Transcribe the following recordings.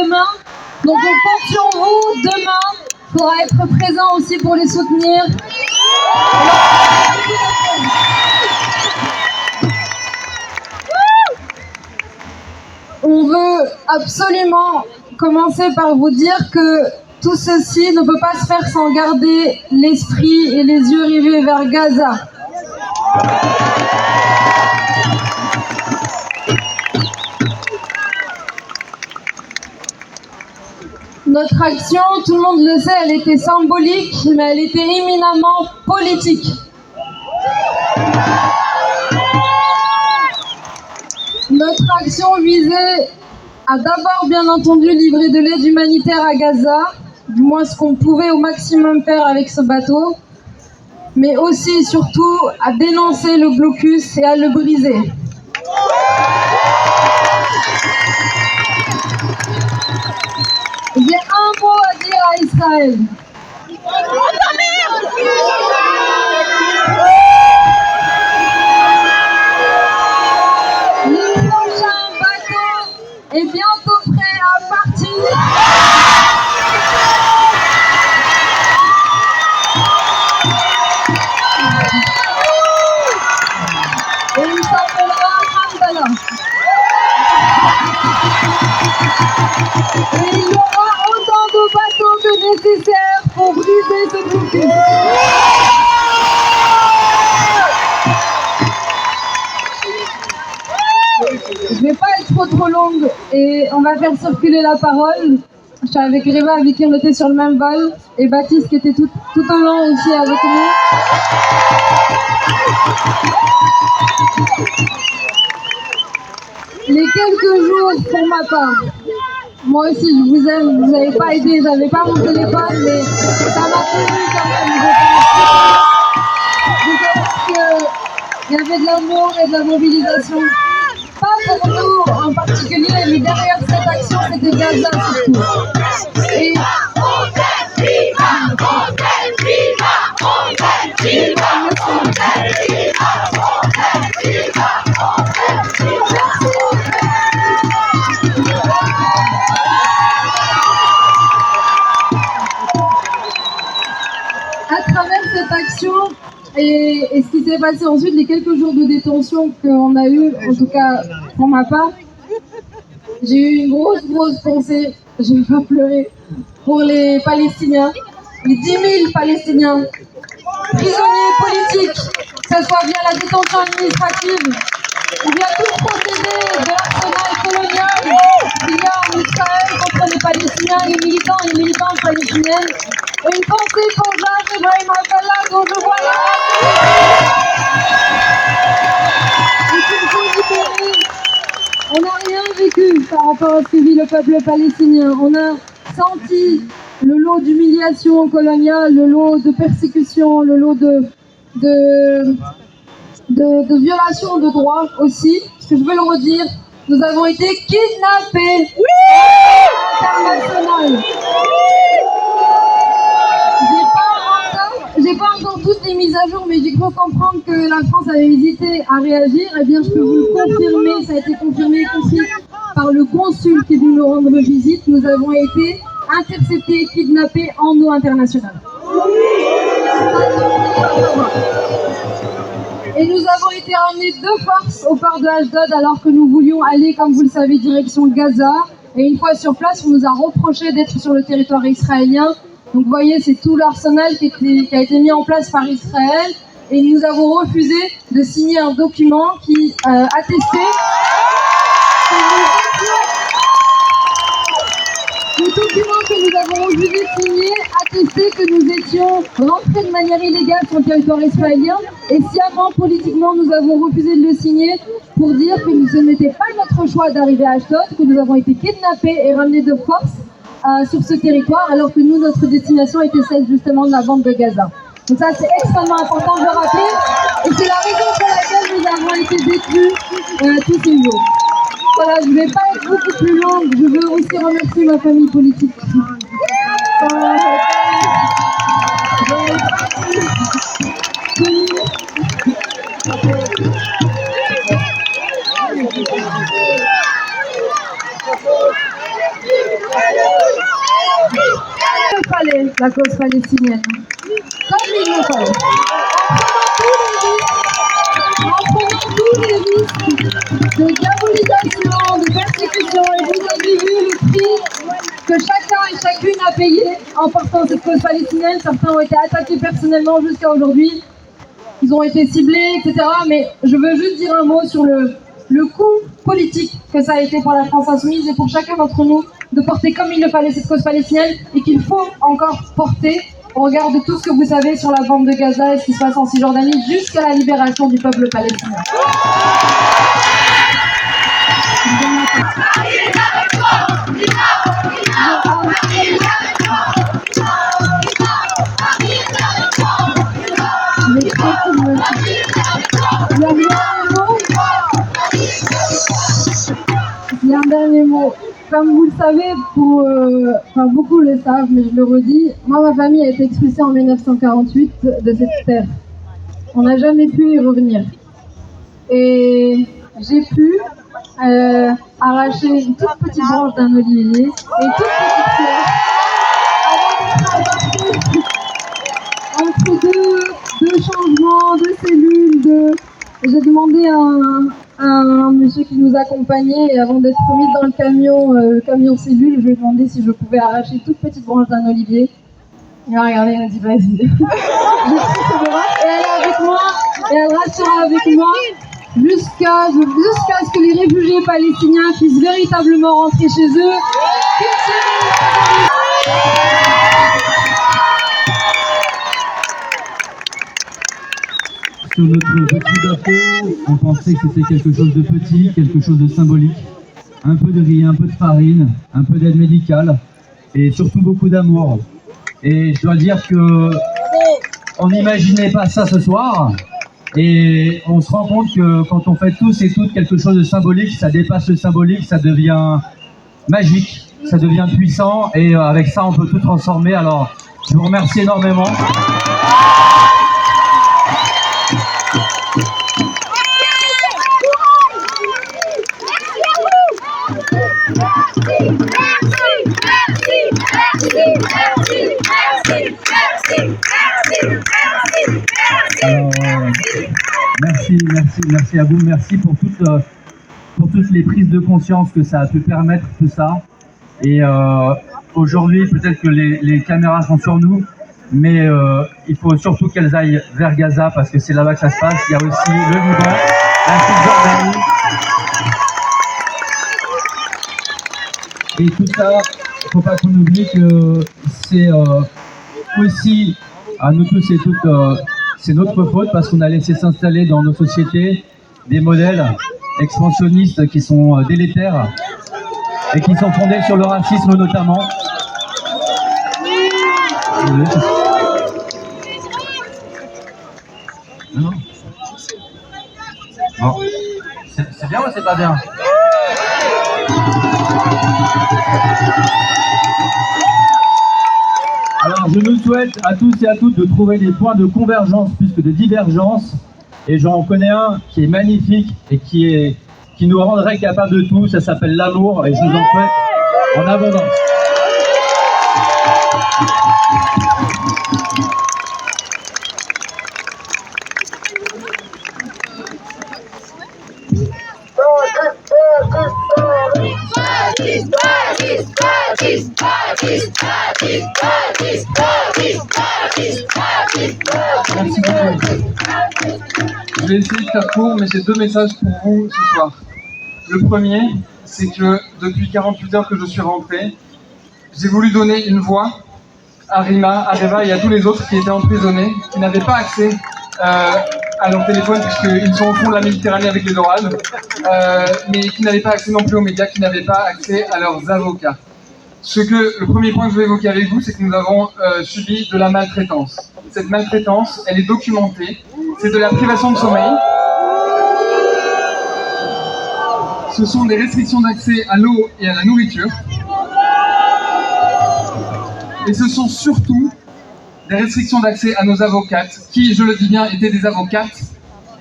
demain. Donc on compte sur vous demain. Il faudra être présent aussi pour les soutenir. On veut absolument commencer par vous dire que tout ceci ne peut pas se faire sans garder l'esprit et les yeux rivés vers Gaza. Notre action, tout le monde le sait, elle était symbolique, mais elle était éminemment politique. Notre action visait à d'abord, bien entendu, livrer de l'aide humanitaire à Gaza, du moins ce qu'on pouvait au maximum faire avec ce bateau, mais aussi et surtout à dénoncer le blocus et à le briser. J'ai un mot à dire à Israël. Le prochain bateau est bientôt prêt à partir. Et il s'appellera Hamdallah. Et il y aura autant de bateaux que nécessaire pour briser ce blocus. Je vais pas être trop longue et on va faire circuler la parole. Je suis avec Reva avec qui on était sur le même vol et Baptiste qui était tout au long aussi avec nous. Les quelques jours pour ma part. Moi aussi je vous aime, vous n'avez pas aidé, j'avais pas mon téléphone mais ça m'a tenu quand même. Je pense qu'il y avait de l'amour et de la mobilisation. Pas pour nous en particulier, mais derrière cette action, c'était Gaza surtout. Et à travers cette action, et ce qui s'est passé ensuite, les quelques jours de détention qu'on a eu, en tout cas pour ma part, j'ai eu une grosse pensée, je vais pas pleurer, pour les Palestiniens, les 10 000 Palestiniens, prisonniers politiques, que ce soit via la détention administrative, ou via tout le procédé de l'arsenal colonial qu'il y a en Israël contre les Palestiniens, les militants et les militantes palestiniennes. Et une pensée pour Jacques Ibrahim Abdallah dont je vois là. Et qu'il faut libérer. On n'a rien vécu par rapport à ce que vit le peuple palestinien. On a senti le lot d'humiliation coloniale, le lot de persécution, le lot de violation de droits aussi. Parce que je veux le redire, nous avons été kidnappés. International. J'ai pas encore toutes les mises à jour, mais j'ai cru comprendre que la France avait hésité à réagir. Eh bien, je peux vous le confirmer, ça a été confirmé aussi par le consul qui est venu nous rendre visite. Nous avons été interceptés et kidnappés en eau internationale. Et nous avons été ramenés de force au port de Ashdod alors que nous voulions aller, comme vous le savez, direction Gaza. Et une fois sur place, on nous a reproché d'être sur le territoire israélien. Donc vous voyez, c'est tout l'arsenal qui a été mis en place par Israël. Et nous avons refusé de signer un document qui attestait le document que nous avons refusé de signer attestait que nous étions rentrés de manière illégale sur le territoire israélien. Et sciemment, politiquement, nous avons refusé de le signer pour dire que ce n'était pas notre choix d'arriver à Ashdod, que nous avons été kidnappés et ramenés de force sur ce territoire, alors que nous, notre destination était celle justement de la bande de Gaza. Donc ça, c'est extrêmement important de le rappeler, et c'est la raison pour laquelle nous avons été détenus tous ces jours. Voilà, je ne vais pas être beaucoup plus longue, je veux aussi remercier ma famille politique. réfugier la cause palestinienne. Comme il le faut. En prenant tous les risques de diabolisation, de persécution, et vous avez vu le prix que chacun et chacune a payé en portant cette cause palestinienne. Certains ont été attaqués personnellement jusqu'à aujourd'hui. Ils ont été ciblés, etc. Mais je veux juste dire un mot sur le coût politique que ça a été pour la France Insoumise et pour chacun d'entre nous de porter comme il le fallait cette cause palestinienne et qu'il faut encore porter au regard de tout ce que vous savez sur la bande de Gaza et ce qui se passe en Cisjordanie jusqu'à la libération du peuple palestinien. Il y a un dernier mot. Comme vous le savez, beaucoup le savent, mais je le redis, moi, ma famille a été expulsée en 1948 de cette terre. On n'a jamais pu y revenir. Et j'ai pu arracher une toute petite branche d'un olivier et une toute petite fleur entre deux changements, deux cellules, J'ai demandé à un monsieur qui nous accompagnait, et avant d'être remise dans le camion cellule, je lui ai demandé si je pouvais arracher une toute petite branche d'un olivier. Il m'a regardé, il m'a dit vas-y. J'ai pris ce bras et elle est avec moi, et elle restera avec moi jusqu'à ce que les réfugiés palestiniens puissent véritablement rentrer chez eux. Sur notre petit bateau, on pensait que c'était quelque chose de petit, quelque chose de symbolique. Un peu de riz, un peu de farine, un peu d'aide médicale et surtout beaucoup d'amour. Et je dois dire que on n'imaginait pas ça ce soir. Et on se rend compte que quand on fait tous et toutes quelque chose de symbolique, ça dépasse le symbolique, ça devient magique, ça devient puissant. Et avec ça, on peut tout transformer. Alors, je vous remercie énormément. Alors, merci à vous, merci pour toutes les prises de conscience que ça a pu permettre, tout ça. Et aujourd'hui, peut-être que les caméras sont sur nous, mais il faut surtout qu'elles aillent vers Gaza parce que c'est là-bas que ça se passe. Il y a aussi le Liban, la Cisjordanie. Et tout ça, il ne faut pas qu'on oublie que c'est aussi à nous tous et toutes, c'est notre faute parce qu'on a laissé s'installer dans nos sociétés des modèles expansionnistes qui sont délétères et qui sont fondés sur le racisme notamment. Non. Bon. C'est bien ou c'est pas bien? Alors je nous souhaite à tous et à toutes de trouver des points de convergence plus que de divergence. Et j'en connais un qui est magnifique et qui nous rendrait capables de tout. Ça s'appelle l'amour et je nous en souhaite en abondance. Merci beaucoup. Je vais essayer de faire court, mais j'ai deux messages pour vous ce soir. Le premier, c'est que depuis 48 heures que je suis rentré, j'ai voulu donner une voix à Rima, à Reva et à tous les autres qui étaient emprisonnés, qui n'avaient pas accès à leur téléphone puisqu'ils sont au fond de la Méditerranée avec les orades, mais qui n'avaient pas accès non plus aux médias, qui n'avaient pas accès à leurs avocats. Le premier point que je veux évoquer avec vous, c'est que nous avons subi de la maltraitance. Cette maltraitance, elle est documentée. C'est de la privation de sommeil. Ce sont des restrictions d'accès à l'eau et à la nourriture. Et ce sont surtout des restrictions d'accès à nos avocates, qui, je le dis bien, étaient des avocates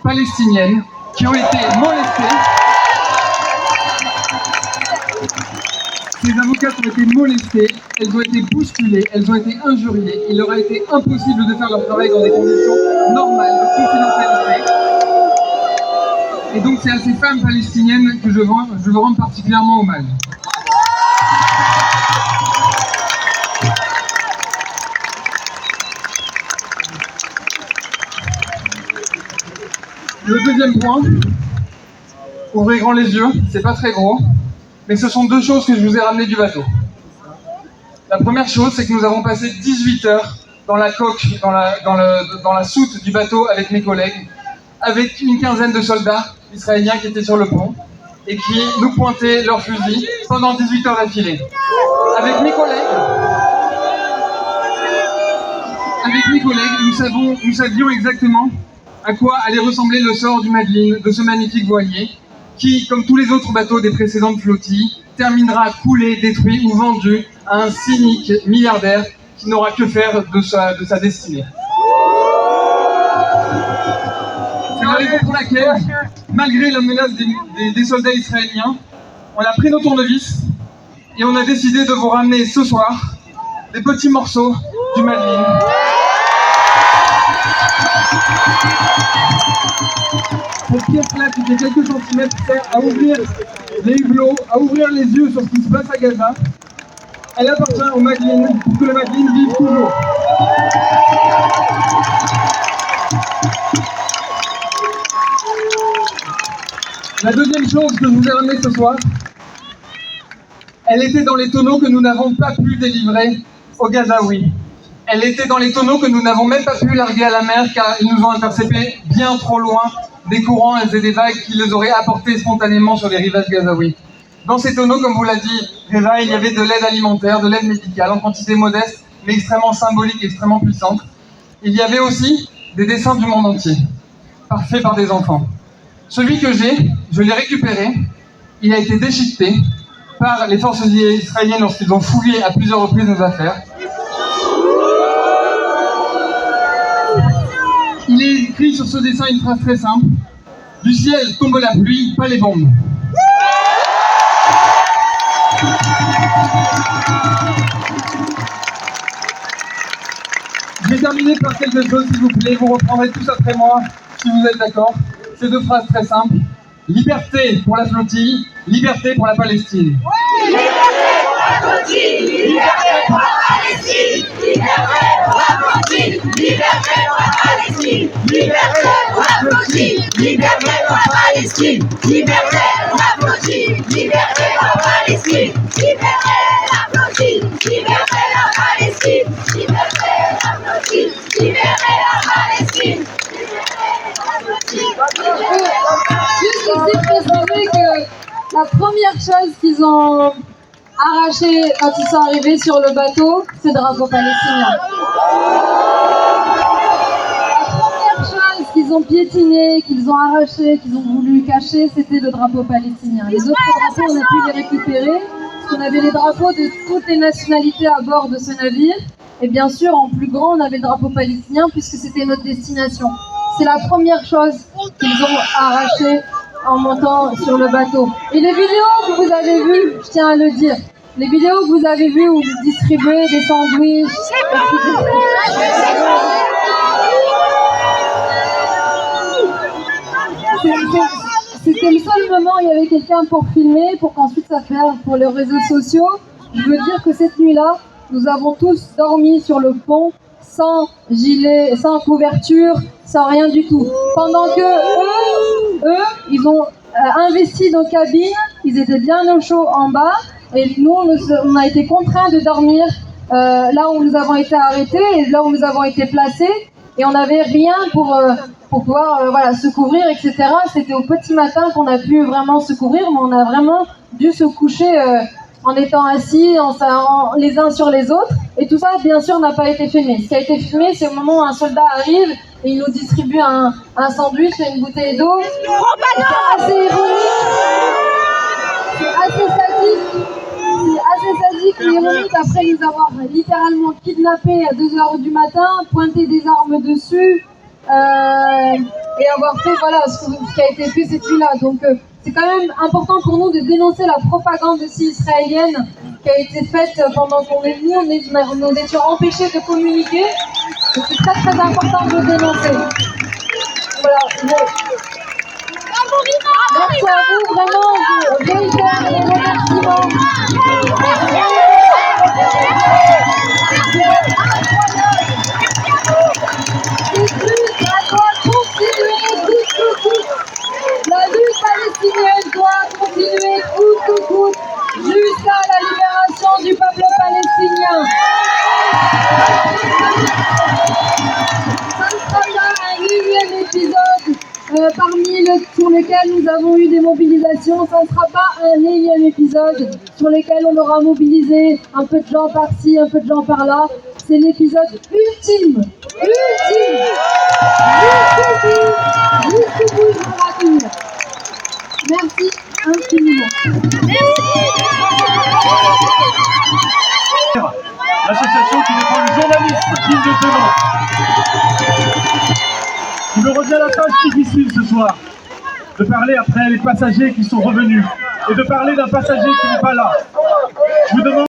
palestiniennes, qui ont été molestées. Ces avocates ont été molestées, elles ont été bousculées, elles ont été injuriées. Il leur a été impossible de faire leur travail dans des conditions normales de confidentialité. Et donc c'est à ces femmes palestiniennes que je veux rendre particulièrement hommage. Le deuxième point, ouvrez grand les yeux, c'est pas très gros, mais ce sont deux choses que je vous ai ramenées du bateau. La première chose, c'est que nous avons passé 18 heures dans la coque, dans la soute du bateau avec mes collègues, avec une quinzaine de soldats israéliens qui étaient sur le pont et qui nous pointaient leurs fusils pendant 18 heures d'affilée. Avec mes collègues, nous savions exactement à quoi allait ressembler le sort du Madeline, de ce magnifique voilier, qui, comme tous les autres bateaux des précédentes flottilles, terminera coulé, détruit ou vendu à un cynique milliardaire qui n'aura que faire de sa destinée. C'est la raison pour laquelle, malgré la menace des soldats israéliens, on a pris nos tournevis et on a décidé de vous ramener ce soir des petits morceaux du Madeline. Cette pièce-là, qui fait quelques centimètres, sert à ouvrir les hublots, à ouvrir les yeux sur ce qui se passe à Gaza. Elle appartient au Madeline pour que le Madeline vive toujours. La deuxième chose que je vous ai ramenée ce soir, elle était dans les tonneaux que nous n'avons pas pu délivrer aux Gazaouis. Elle était dans les tonneaux que nous n'avons même pas pu larguer à la mer car ils nous ont interceptés bien trop loin des courants et des vagues qui les auraient apportés spontanément sur les rivages gazaouis. Dans ces tonneaux, comme vous l'a dit Reva, il y avait de l'aide alimentaire, de l'aide médicale en quantité modeste mais extrêmement symbolique et extrêmement puissante. Il y avait aussi des dessins du monde entier, faits par des enfants. Celui que j'ai, je l'ai récupéré, il a été déchiqueté par les forces israéliennes lorsqu'ils ont fouillé à plusieurs reprises nos affaires. Il est écrit sur ce dessin une phrase très simple. Du ciel tombe la pluie, pas les bombes. Je vais terminer par quelque chose, s'il vous plaît. Vous reprendrez tous après moi, si vous êtes d'accord. Ces deux phrases très simples. Liberté pour la flottille, liberté pour la Palestine. Oui, liberté pour la flottille, liberté pour la Palestine, liberté pour la flottille, liberté pour la Palestine, liberté pour la flottille, liberté pour la Palestine, liberté pour la flottille, liberté pour la Palestine, liberté la flottille, liberté la Palestine, liberté la flottille, liberté la Palestine. Juste aussi préciser que la première chose qu'ils ont arraché quand ils sont arrivés sur le bateau, c'est le drapeau palestinien. La première chose qu'ils ont piétiné, qu'ils ont arraché, qu'ils ont voulu cacher, c'était le drapeau palestinien. Les autres drapeaux, on a pu les récupérer, parce qu'on avait les drapeaux de toutes les nationalités à bord de ce navire. Et bien sûr, en plus grand, on avait le drapeau palestinien, puisque c'était notre destination. C'est la première chose qu'ils ont arrachée en montant sur le bateau. Et les vidéos que vous avez vues, je tiens à le dire, les vidéos que vous avez vues où vous distribuez des sandwichs, c'était le seul moment où il y avait quelqu'un pour filmer, pour qu'ensuite ça fasse pour les réseaux sociaux. Je veux dire que cette nuit-là, nous avons tous dormi sur le pont, sans gilet, sans couverture, sans rien du tout. Pendant que eux, ils ont investi nos cabines, ils étaient bien au chaud en bas, et nous, on a été contraints de dormir là où nous avons été arrêtés et là où nous avons été placés, et on n'avait rien pour pouvoir se couvrir, etc. C'était au petit matin qu'on a pu vraiment se couvrir, mais on a vraiment dû se coucher en étant assis les uns sur les autres. Et tout ça, bien sûr, n'a pas été filmé. Ce qui a été filmé, c'est au moment où un soldat arrive et il nous distribue un sandwich et une bouteille d'eau. C'est assez ironique. C'est assez sadique. C'est assez sadique et ironique après les avoir littéralement kidnappés à 2h du matin, pointé des armes dessus et avoir fait ce qui a été fait cette nuit-là. Donc c'est quand même important pour nous de dénoncer la propagande aussi israélienne qui a été faite pendant qu'on est venu, nous étions empêchés de communiquer. C'est très très important de le dénoncer. Voilà. Merci à vous, vraiment, je réitère les remerciements. La lutte palestinienne doit continuer coûte jusqu'à la libération du peuple palestinien. Ça ne sera pas un énième épisode sur lequel nous avons eu des mobilisations. Ça ne sera pas un énième épisode sur lequel on aura mobilisé un peu de gens par-ci, un peu de gens par-là. C'est l'épisode ultime. Jusqu'au bout, je vous rassure. Merci infiniment. L'association qui défend le journalisme digne de ce nom. Il me revient la tâche difficile ce soir, de parler après les passagers qui sont revenus, et de parler d'un passager qui n'est pas là. Je vous demande